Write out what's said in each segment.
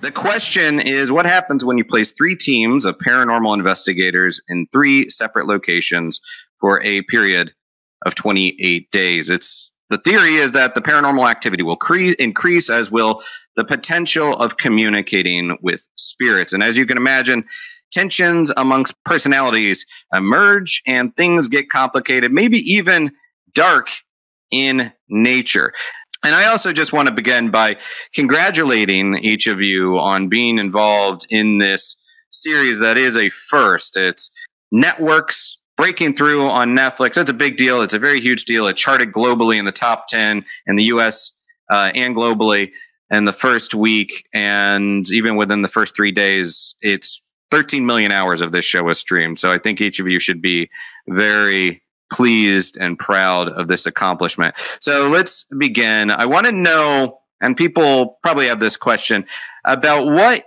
The question is, what happens when you place 3 teams of paranormal investigators in 3 separate locations for a period of 28 days? The theory is that the paranormal activity will increase, as will the potential of communicating with spirits. And as you can imagine, tensions amongst personalities emerge and things get complicated, maybe even dark in nature. And I also just want to begin by congratulating each of you on being involved in this series that is a first. It's networks breaking through on Netflix. That's a big deal. It's a very huge deal. It charted globally in the top 10 in the US and globally in the first week. And even within the first 3 days, it's 13 million hours of this show was streamed. So I think each of you should be very pleased and proud of this accomplishment. So let's begin. I want to know, and people probably have this question, about what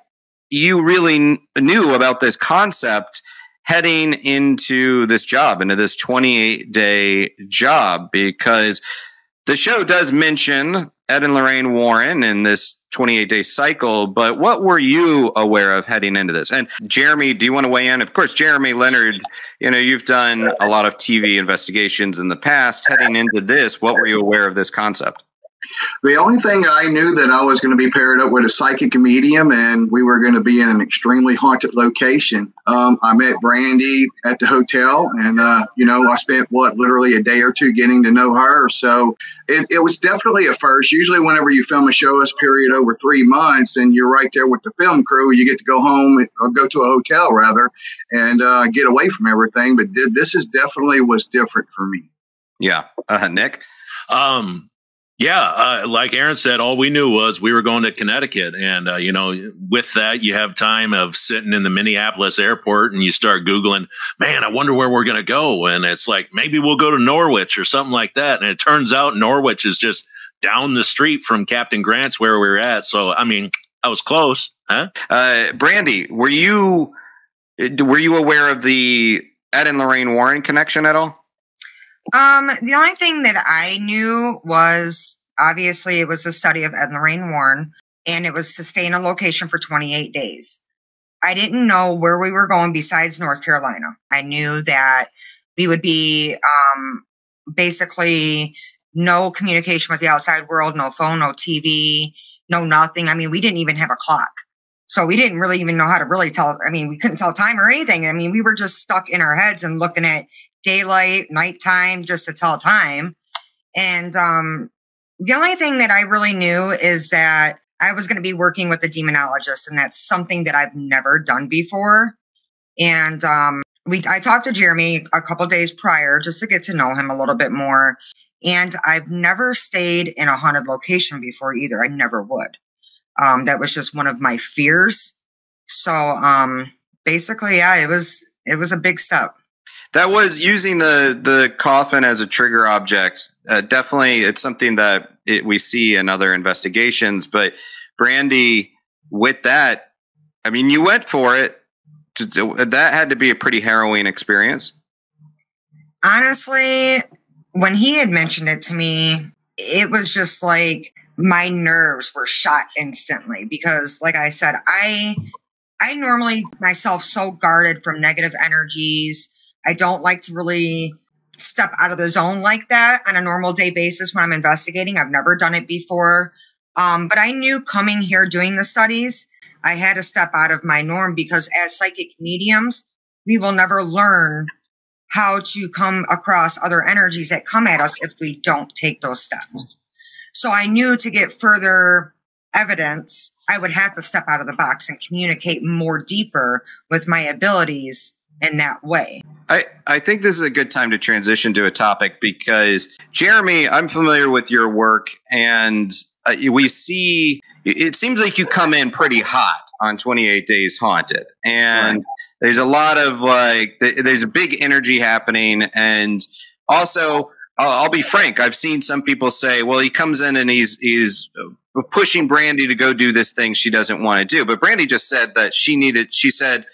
you really knew about this concept heading into this job, into this 28-day job, because the show does mention Ed and Lorraine Warren in this 28-day cycle, but what were you aware of heading into this? And Jeremy, do you want to weigh in? Of course, Jeremy Leonard, you've done a lot of TV investigations in the past. Heading into this, what were you aware of this concept? The only thing I knew that I was going to be paired up with a psychic medium, and we were going to be in an extremely haunted location. I met Brandy at the hotel, and I spent literally a day or two getting to know her. So it was definitely a first. Usually, whenever you film a show, it's a period over 3 months, and you're right there with the film crew. You get to go home or go to a hotel rather, and get away from everything. But this is definitely was different for me. Yeah, Nick. Yeah, like Aaron said, all we knew was we were going to Connecticut. And, with that, you have time of sitting in the Minneapolis airport and you start Googling, man, I wonder where we're going to go. And it's like, maybe we'll go to Norwich or something like that. And it turns out Norwich is just down the street from Captain Grant's where we were at. So, I mean, I was close. Huh? Brandy, were you aware of the Ed and Lorraine Warren connection at all? The only thing that I knew was obviously it was the study of Ed and Lorraine Warren, and it was to stay in a location for 28 days. I didn't know where we were going besides North Carolina. I knew that we would be basically no communication with the outside world, no phone, no TV, no nothing. I mean, we didn't even have a clock. So we didn't really even know how to really tell. I mean, we couldn't tell time or anything. I mean, we were just stuck in our heads and looking at daylight, nighttime, just to tell time. And the only thing that I really knew is that I was going to be working with a demonologist, and that's something that I've never done before. And I talked to Jeremy a couple days prior just to get to know him a little bit more. And I've never stayed in a haunted location before either. I never would. That was just one of my fears. So basically, yeah, it was a big step. That was using the coffin as a trigger object. Definitely, it's something that we see in other investigations. But Brandy, with that, I mean, you went for it. That had to be a pretty harrowing experience. Honestly, when he had mentioned it to me, it was just like my nerves were shot instantly because, like I said, I normally myself so guarded from negative energies. I don't like to really step out of the zone like that on a normal day basis when I'm investigating. I've never done it before. But I knew coming here doing the studies, I had to step out of my norm because as psychic mediums, we will never learn how to come across other energies that come at us if we don't take those steps. So I knew to get further evidence, I would have to step out of the box and communicate more deeper with my abilities in that way. I think this is a good time to transition to a topic because, Jeremy, I'm familiar with your work, and we see it seems like you come in pretty hot on 28 Days Haunted. And there's a lot of there's a big energy happening. And also, I'll be frank, I've seen some people say, well, he comes in and he's pushing Brandy to go do this thing she doesn't want to do. But Brandy just said that she said,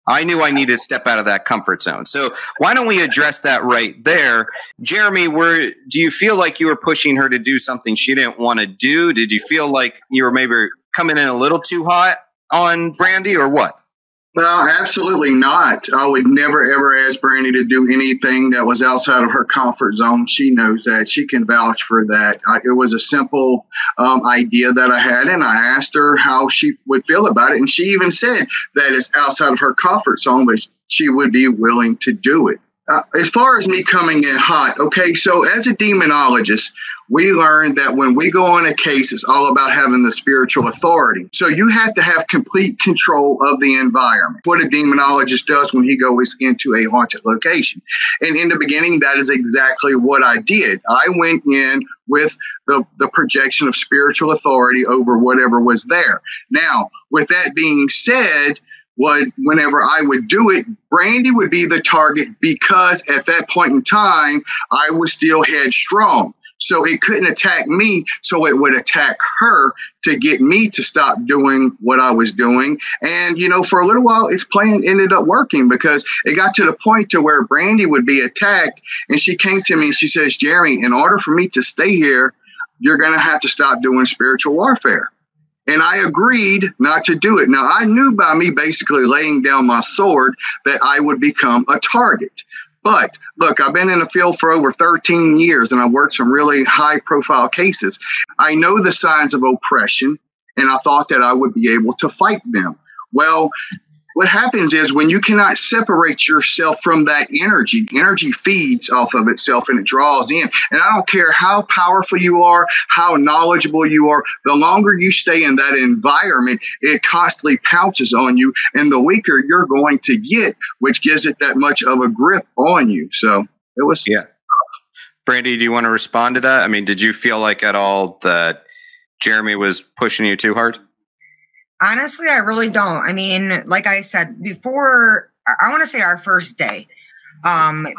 I knew I needed to step out of that comfort zone. So why don't we address that right there? Jeremy, do you feel like you were pushing her to do something she didn't want to do? Did you feel like you were maybe coming in a little too hot on Brandy, or what? No, absolutely not. I would never, ever ask Brandy to do anything that was outside of her comfort zone. She knows that. She can vouch for that. It was a simple idea that I had, and I asked her how she would feel about it. And she even said that it's outside of her comfort zone, but she would be willing to do it. As far as me coming in hot, okay, so as a demonologist, we learned that when we go on a case, it's all about having the spiritual authority. So you have to have complete control of the environment. What a demonologist does when he goes into a haunted location. And in the beginning, that is exactly what I did. I went in with the projection of spiritual authority over whatever was there. Now, with that being said, whenever I would do it, Brandy would be the target because at that point in time, I was still headstrong. So it couldn't attack me, so it would attack her to get me to stop doing what I was doing. And, for a little while, its plan ended up working because it got to the point to where Brandy would be attacked. And she came to me and she says, Jeremy, in order for me to stay here, you're going to have to stop doing spiritual warfare. And I agreed not to do it. Now, I knew by me basically laying down my sword that I would become a target. But look, I've been in the field for over 13 years and I've worked some really high profile cases. I know the signs of oppression and I thought that I would be able to fight them. Well, what happens is when you cannot separate yourself from that energy feeds off of itself and it draws in. And I don't care how powerful you are, how knowledgeable you are, the longer you stay in that environment, it constantly pounces on you. And the weaker you're going to get, which gives it that much of a grip on you. So it was. Yeah. Brandy, do you want to respond to that? I mean, did you feel like at all that Jeremy was pushing you too hard? Honestly, I really don't. I mean, like I said before, I want to say our first day,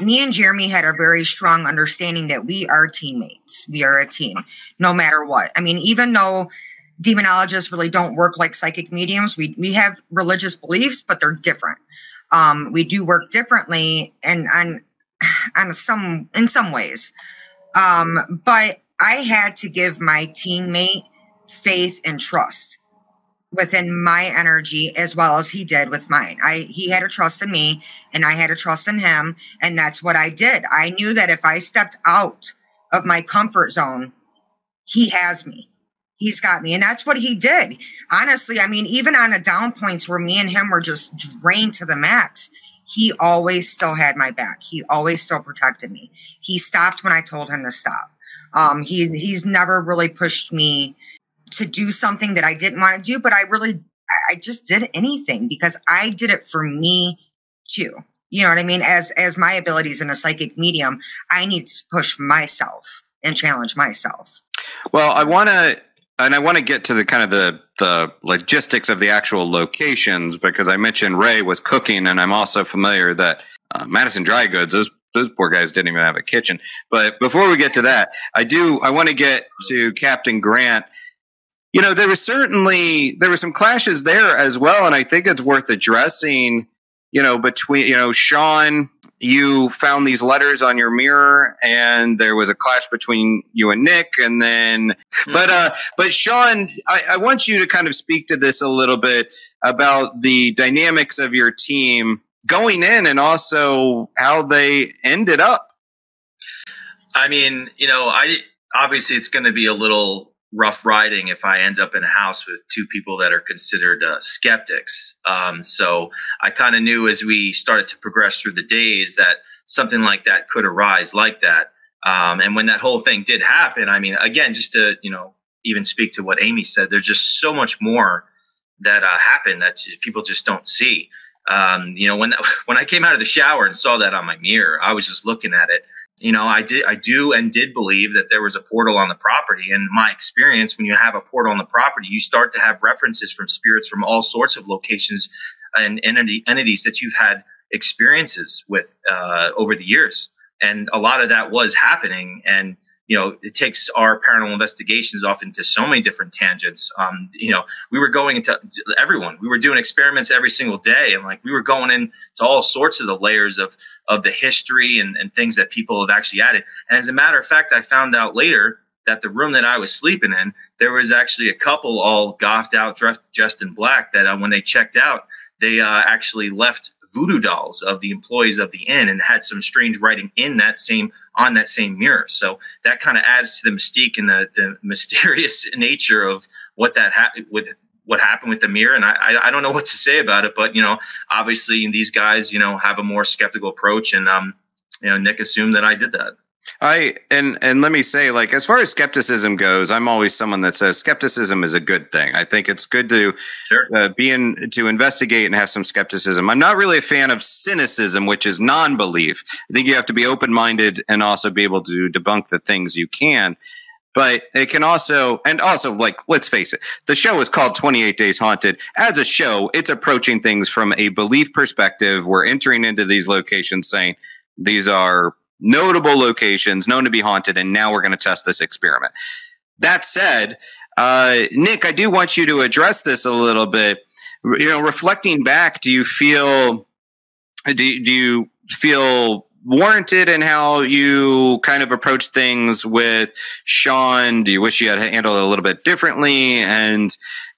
me and Jeremy had a very strong understanding that we are teammates. We are a team, no matter what. I mean, even though demonologists really don't work like psychic mediums, we have religious beliefs, but they're different. We do work differently and in some ways. But I had to give my teammate faith and trust within my energy as well as he did with mine. He had a trust in me and I had a trust in him. And that's what I did. I knew that if I stepped out of my comfort zone, he has me. He's got me. And that's what he did. Honestly, I mean, even on the down points where me and him were just drained to the max, he always still had my back. He always still protected me. He stopped when I told him to stop. He's never really pushed me to do something that I didn't want to do, but I just did anything because I did it for me too. You know what I mean? As my abilities in a psychic medium, I need to push myself and challenge myself. Well, I want to get to the kind of the logistics of the actual locations because I mentioned Ray was cooking, and I'm also familiar that Madison Dry Goods, those poor guys didn't even have a kitchen. But before we get to that, I want to get to Captain Grant. There were some clashes there as well, and I think it's worth addressing. Between Sean, you found these letters on your mirror, and there was a clash between you and Nick, and then, but Sean, I want you to kind of speak to this a little bit about the dynamics of your team going in, and also how they ended up. I mean, obviously it's going to be a little rough riding if I end up in a house with two people that are considered skeptics. So I kind of knew as we started to progress through the days that something like that could arise like that. And when that whole thing did happen, I mean, again, just to, even speak to what Amy said, there's just so much more that happened that people just don't see. When I came out of the shower and saw that on my mirror, I was just looking at it. I did believe that there was a portal on the property. And my experience, when you have a portal on the property, you start to have references from spirits from all sorts of locations and entities that you've had experiences with over the years. And a lot of that was happening. And it takes our paranormal investigations off into so many different tangents. We were going into everyone. We were doing experiments every single day. And we were going into all sorts of the layers of the history and things that people have actually added. And as a matter of fact, I found out later that the room that I was sleeping in, there was actually a couple all goffed out, dressed in black, that when they checked out, they actually left voodoo dolls of the employees of the inn and had some strange writing on that same mirror. So that kind of adds to the mystique and the mysterious nature of what happened with the mirror. And I don't know what to say about it, but, obviously these guys, have a more skeptical approach, and, Nick assumed that I did that. And let me say, like, as far as skepticism goes, I'm always someone that says skepticism is a good thing. I think it's good to to investigate and have some skepticism. I'm not really a fan of cynicism, which is non-belief. I think you have to be open-minded and also be able to debunk the things you can. But it can also, like, let's face it, the show is called 28 Days Haunted. As a show, it's approaching things from a belief perspective. We're entering into these locations saying these are notable locations known to be haunted, and now we're going to test this experiment. That said, Nick, I do want you to address this a little bit. Reflecting back, do you feel warranted in how you kind of approach things with Sean? Do you wish you had handled it a little bit differently? And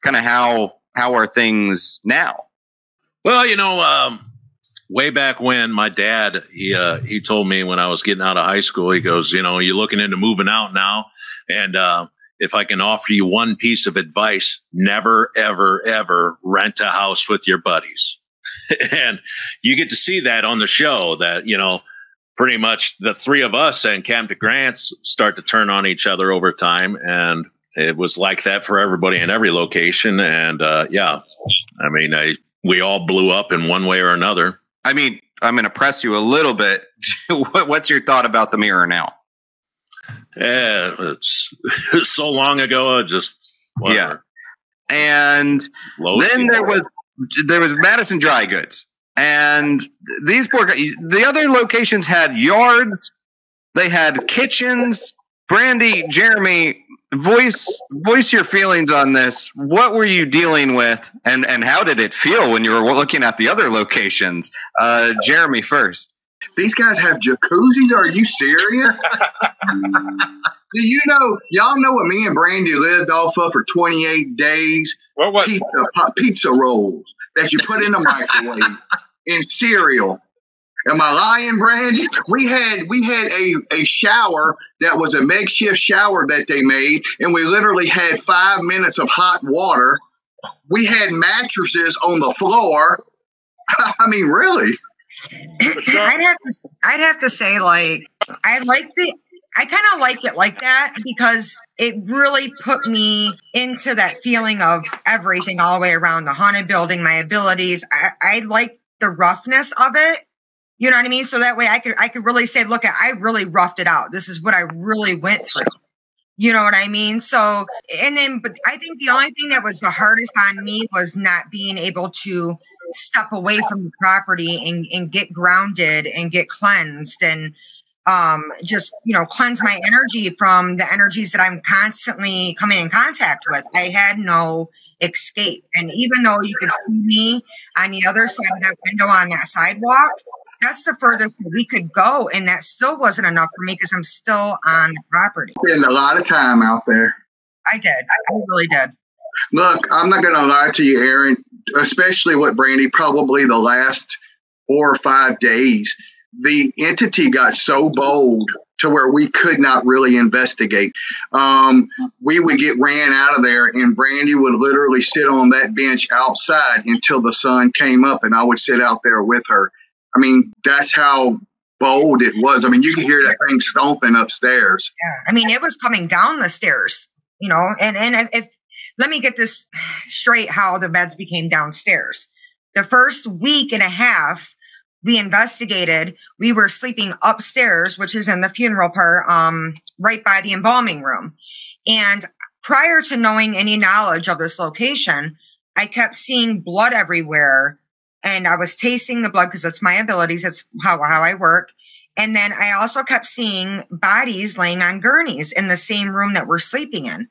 kind of how are things now? Well, way back when, my dad, he told me when I was getting out of high school, he goes, you're looking into moving out now. And if I can offer you one piece of advice, never, ever, ever rent a house with your buddies. And you get to see that on the show that, pretty much the three of us and Captain Grants start to turn on each other over time. And it was like that for everybody in every location. And we all blew up in one way or another. I mean, I'm going to press you a little bit. What's your thought about the mirror now? Yeah, it's so long ago. Just whatever. Yeah. And then there was Madison Dry Goods, and these the other locations had yards. They had kitchens. Brandy, Jeremy, voice your feelings on this. What were you dealing with, and how did it feel when you were looking at the other locations? Jeremy first. These guys have jacuzzis? Are you serious? Y'all know what me and Brandy lived off of for 28 days? What was pizza rolls that you put in the microwave and cereal. Am I lying, Brandy? We had a shower that was a makeshift shower that they made, and we literally had 5 minutes of hot water. We had mattresses on the floor. I mean, really? I'd have to say, like, I kind of like it like that because it really put me into that feeling of everything all the way around the haunted building, my abilities. I like the roughness of it. You know what I mean? So that way I could really say, look, I really roughed it out. This is what I really went through. You know what I mean? So, but I think the only thing that was the hardest on me was not being able to step away from the property and get grounded and get cleansed and just, cleanse my energy from the energies that I'm constantly coming in contact with. I had no escape. And even though you could see me on the other side of that window on that sidewalk, that's the furthest that we could go. And that still wasn't enough for me because I'm still on the property. Spend a lot of time out there. I did. I really did. Look, I'm not going to lie to you, Aaron, especially with Brandy, probably the last 4 or 5 days, the entity got so bold to where we could not really investigate. We would get ran out of there, and Brandy would literally sit on that bench outside until the sun came up, and I would sit out there with her. I mean, that's how bold it was. I mean, you could hear that thing stomping upstairs. Yeah. I mean, it was coming down the stairs, and if let me get this straight, how the beds became downstairs. The first week and a half we investigated, we were sleeping upstairs, which is in the funeral part, right by the embalming room. And prior to knowing any knowledge of this location, I kept seeing blood everywhere. And I was tasting the blood because it's my abilities. It's how I work. And then I also kept seeing bodies laying on gurneys in the same room that we're sleeping in.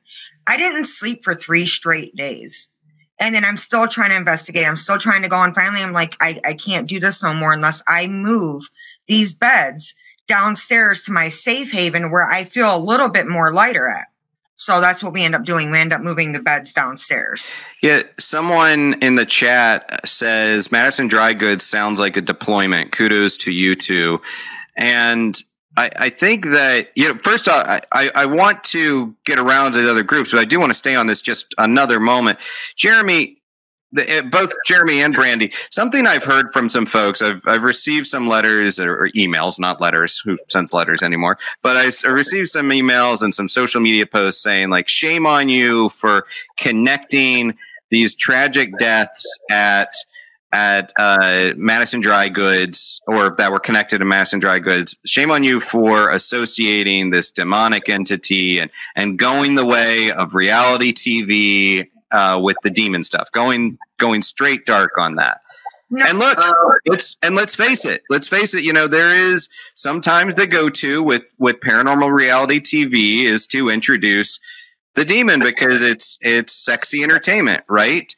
I didn't sleep for 3 straight days. And then I'm still trying to investigate. I'm still trying to go. And finally, I'm like, I can't do this no more unless I move these beds downstairs to my safe haven where I feel a little bit more lighter at. So that's what we end up doing. We end up moving the beds downstairs. Yeah, someone in the chat says Madison Dry Goods sounds like a deployment. Kudos to you two. And I think that, first off, I want to get around to the other groups, but I do want to stay on this just another moment. Jeremy, both Jeremy and Brandy, something I've heard from some folks, I've received some letters or emails, not letters, who sends letters anymore, but I received some emails and some social media posts saying like, shame on you for connecting these tragic deaths at Madison Dry Goods, or that were connected to Madison Dry Goods. Shame on you for associating this demonic entity and going the way of reality TV with the demon stuff, going straight dark on that. No. And look, let's face it. There is sometimes the go-to with paranormal reality TV is to introduce the demon because it's sexy entertainment, right?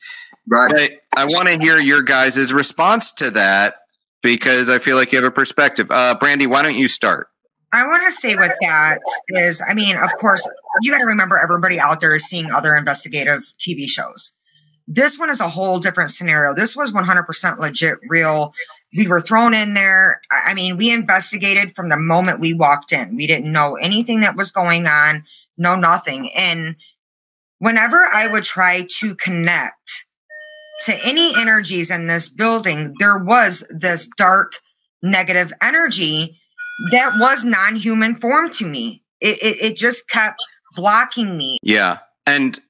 Right. But I want to hear your guys' response to that because I feel like you have a perspective. Brandy, why don't you start? I want to say with that is, I mean, of course, you got to remember everybody out there is seeing other investigative TV shows. This one is a whole different scenario. This was 100% legit, real. We were thrown in there. I mean, we investigated from the moment we walked in. We didn't know anything that was going on, no nothing. And whenever I would try to connect to any energies in this building, there was this dark, negative energy that was non-human form to me. It just kept blocking me. Yeah. And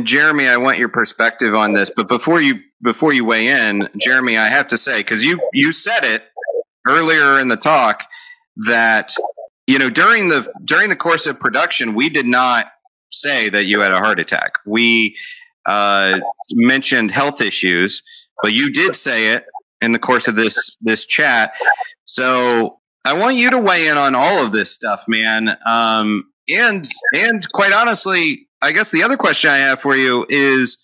Jeremy, I want your perspective on this, but before you weigh in, Jeremy, I have to say, because you said it earlier in the talk that, during the course of production, we did not say that you had a heart attack. We mentioned health issues, but you did say it in the course of this chat. So I want you to weigh in on all of this stuff, man. And quite honestly, I guess the other question I have for you is,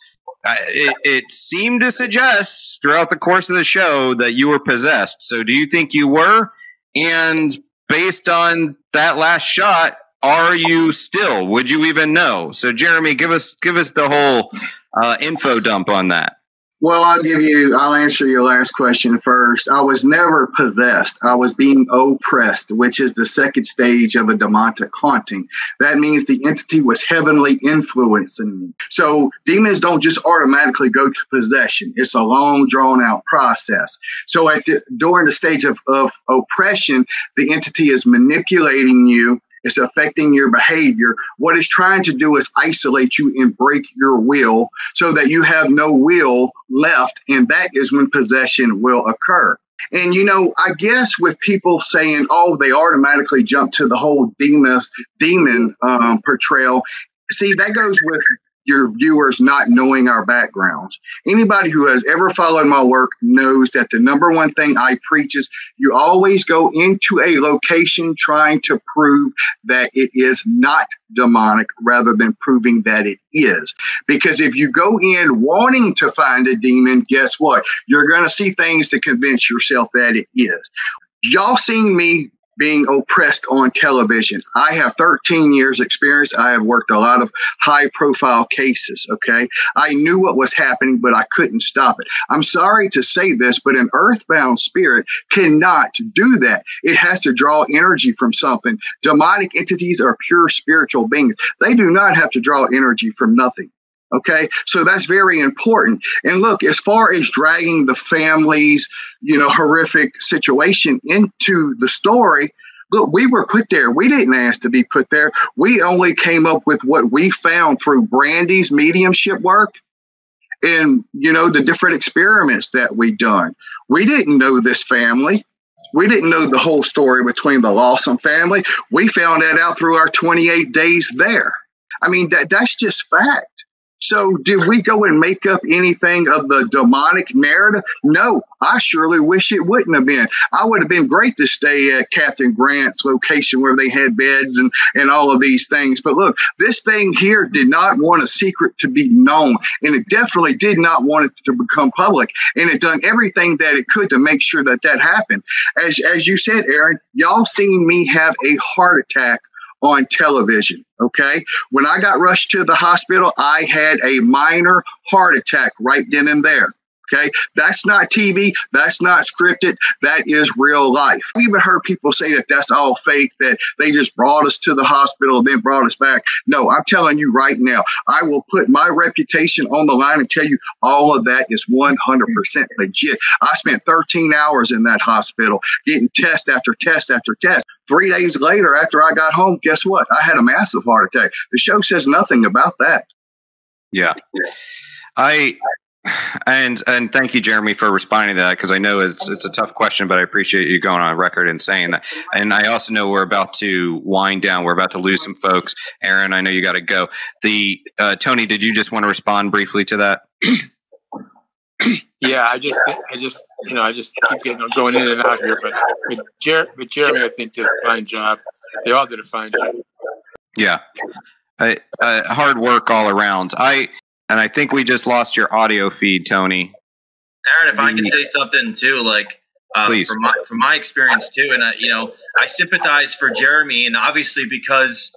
it seemed to suggest throughout the course of the show that you were possessed. So do you think you were? And based on that last shot, are you still? Would you even know? So Jeremy, give us the whole info dump on that. Well, I'll answer your last question first. I was never possessed. I was being oppressed, which is the second stage of a demonic haunting. That means the entity was heavenly influencing me. So demons don't just automatically go to possession. It's a long, drawn-out process. So during the stage of oppression, the entity is manipulating you. It's affecting your behavior. What it's trying to do is isolate you and break your will so that you have no will left. And that is when possession will occur. And, I guess with people saying, they automatically jump to the whole demon portrayal. See, that goes with your viewers not knowing our backgrounds. Anybody who has ever followed my work knows that the number one thing I preach is you always go into a location trying to prove that it is not demonic rather than proving that it is. Because if you go in wanting to find a demon, guess what? You're going to see things to convince yourself that it is. Y'all seen me being oppressed on television. I have 13 years experience. I have worked a lot of high profile cases. Okay. I knew what was happening, but I couldn't stop it. I'm sorry to say this, but an earthbound spirit cannot do that. It has to draw energy from something. Demonic entities are pure spiritual beings. They do not have to draw energy from nothing. Okay, so that's very important. And look, as far as dragging the family's, horrific situation into the story, look, we were put there. We didn't ask to be put there. We only came up with what we found through Brandy's mediumship work and, the different experiments that we done. We didn't know this family. We didn't know the whole story between the Lawson family. We found that out through our 28 days there. I mean, that's just fact. So did we go and make up anything of the demonic narrative? No, I surely wish it wouldn't have been. I would have been great to stay at Captain Grant's location where they had beds and all of these things. But look, this thing here did not want a secret to be known, and it definitely did not want it to become public. And it done everything that it could to make sure that that happened. As you said, Aaron, y'all seen me have a heart attack on television. Okay. When I got rushed to the hospital, I had a minor heart attack right then and there. Okay. That's not TV. That's not scripted. That is real life. I've even heard people say that that's all fake, that they just brought us to the hospital and then brought us back. No, I'm telling you right now, I will put my reputation on the line and tell you all of that is 100% legit. I spent 13 hours in that hospital getting test after test after test. 3 days later, after I got home, guess what? I had a massive heart attack. The show says nothing about that. Yeah. And thank you, Jeremy, for responding to that, because I know it's a tough question, but I appreciate you going on record and saying that. And I also know we're about to wind down. We're about to lose some folks. Aaron, I know you got to go. Tony, did you just want to respond briefly to that? Yeah, I just keep going in and out here. But Jeremy, I think did a fine job. They all did a fine job. Yeah, hard work all around. And I think we just lost your audio feed, Tony. Aaron, if I can say something too, like from my experience too, and I sympathize for Jeremy, and obviously because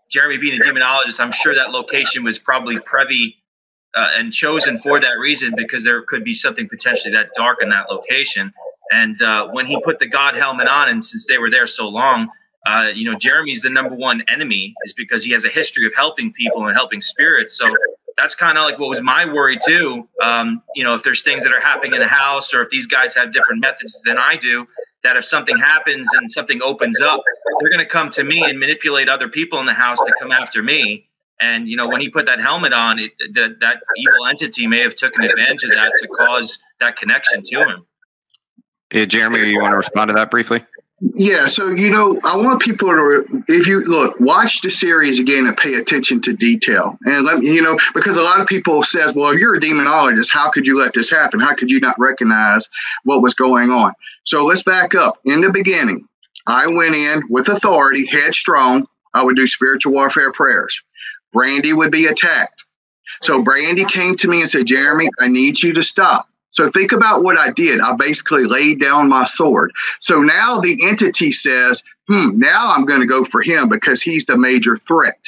Jeremy being a demonologist, I'm sure that location was probably privy and chosen for that reason, because there could be something potentially that dark in that location. And when he put the God helmet on, and since they were there so long, Jeremy's the number one enemy, is because he has a history of helping people and helping spirits. So that's kind of like what was my worry too. If there's things that are happening in the house, or if these guys have different methods than I do, that if something happens and something opens up, they're going to come to me and manipulate other people in the house to come after me. And, when he put that helmet on, that evil entity may have taken advantage of that to cause that connection to him. Yeah, Jeremy, you want to respond to that briefly? Yeah, so, I want people to, if you watch the series again and pay attention to detail. And let me, because a lot of people says, well, if you're a demonologist, how could you let this happen? How could you not recognize what was going on? So let's back up. In the beginning, I went in with authority, headstrong. I would do spiritual warfare prayers. Brandy would be attacked. So Brandy came to me and said, Jeremy, I need you to stop. So think about what I did. I basically laid down my sword. So now the entity says, now I'm going to go for him because he's the major threat.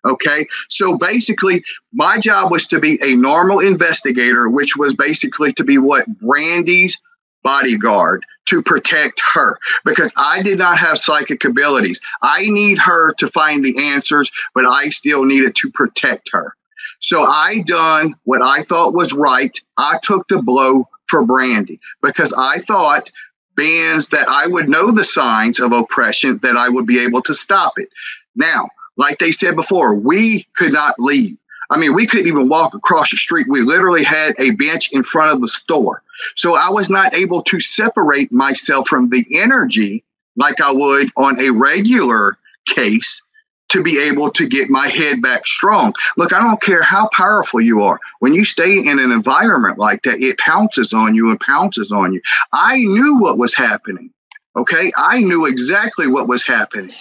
Okay. So basically my job was to be a normal investigator, which was basically to be what? Brandy's bodyguard, to protect her, because I did not have psychic abilities. I need her to find the answers, but I still needed to protect her. So I done what I thought was right. I took the blow for Brandy because I thought, being that I would know the signs of oppression, that I would be able to stop it. Now, like they said before, we could not leave. I mean, we couldn't even walk across the street. We literally had a bench in front of the store. So I was not able to separate myself from the energy like I would on a regular case, to be able to get my head back strong. Look, I don't care how powerful you are. When you stay in an environment like that, it pounces on you and pounces on you. I knew what was happening. Okay. I knew exactly what was happening,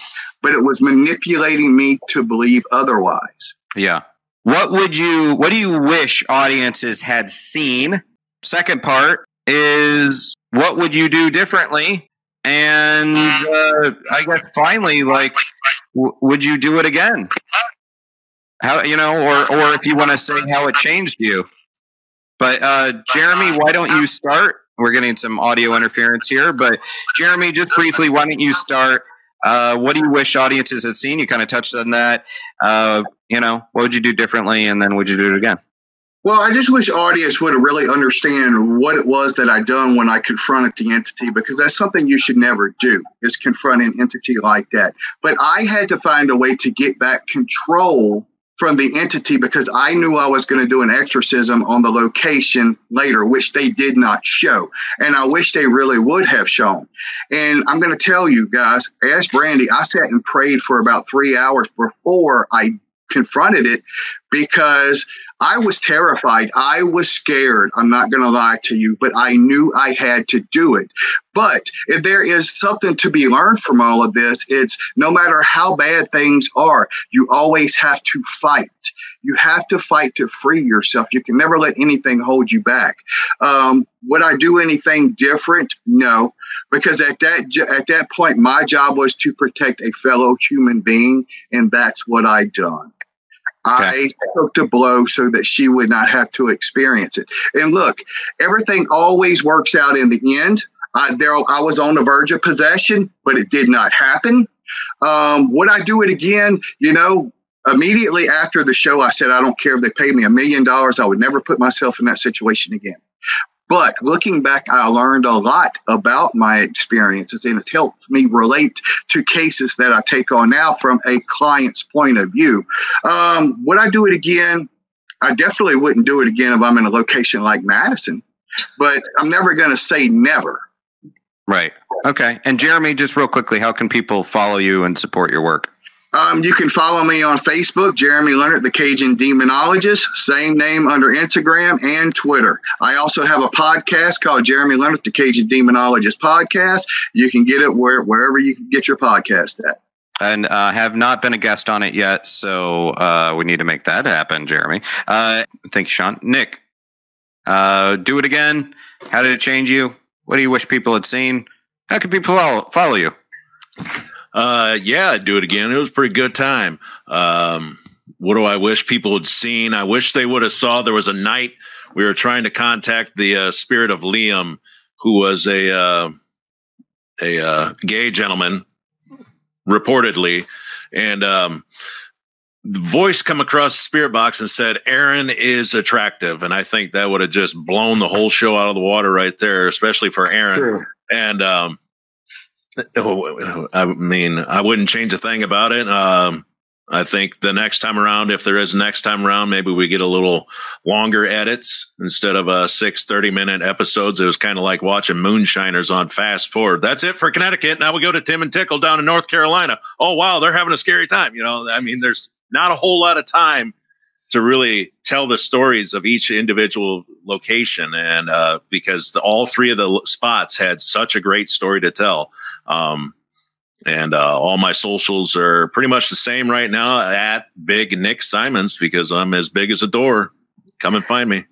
but it was manipulating me to believe otherwise. Yeah. What do you wish audiences had seen? Second part is, what would you do differently? And I guess finally, would you do it again? How, or if you want to say how it changed you. But Jeremy, why don't you start? We're getting some audio interference here, but Jeremy, just briefly, why don't you start? What do you wish audiences had seen? You kind of touched on that. What would you do differently? And then would you do it again? Well, I just wish audience would really understand what it was that I done when I confronted the entity, because that's something you should never do, is confront an entity like that. But I had to find a way to get back control from the entity, because I knew I was going to do an exorcism on the location later, which they did not show. And I wish they really would have shown. And I'm going to tell you guys, as Brandy, I sat and prayed for about 3 hours before I confronted it because I was terrified. I was scared. I'm not going to lie to you, but I knew I had to do it. But if there is something to be learned from all of this, it's no matter how bad things are, you always have to fight. You have to fight to free yourself. You can never let anything hold you back. Would I do anything different? No, because at that point, my job was to protect a fellow human being, and that's what I done. Okay. I took the blow so that she would not have to experience it. And look, everything always works out in the end. I was on the verge of possession, but it did not happen. Would I do it again? You know, immediately after the show, I said, I don't care if they paid me $1 million. I would never put myself in that situation again. But looking back, I learned a lot about my experiences, and it's helped me relate to cases that I take on now from a client's point of view. Would I do it again? I definitely wouldn't do it again if I'm in a location like Madison, but I'm never going to say never. Right. Okay. And Jeremy, just real quickly, how can people follow you and support your work? You can follow me on Facebook, Jeremy Leonard, the Cajun Demonologist, same name under Instagram and Twitter. I also have a podcast called Jeremy Leonard, the Cajun Demonologist Podcast. You can get it wherever you can get your podcast at. And have not been a guest on it yet, so we need to make that happen, Jeremy. Thank you, Sean. Nick, do it again. How did it change you? What do you wish people had seen? How can people follow you? Yeah, I'd do it again. It was a pretty good time. What do I wish people had seen? I wish they would have saw there was a night we were trying to contact the spirit of Liam, who was a gay gentleman, reportedly, and the voice come across the spirit box and said, Aaron is attractive. And I think that would have just blown the whole show out of the water right there, especially for Aaron. Sure. And I mean, I wouldn't change a thing about it. I think the next time around, if there is a next time around, maybe we get a little longer edits instead of 6 30-minute episodes. It was kind of like watching Moonshiners on fast forward. That's it for Connecticut. Now we go to Tim and Tickle down in North Carolina. Oh, wow, they're having a scary time. You know, I mean, there's not a whole lot of time to really tell the stories of each individual location. And because all three of the spots had such a great story to tell. And all my socials are pretty much the same right now at Big Nick Simons, because I'm as big as a door. Come and find me.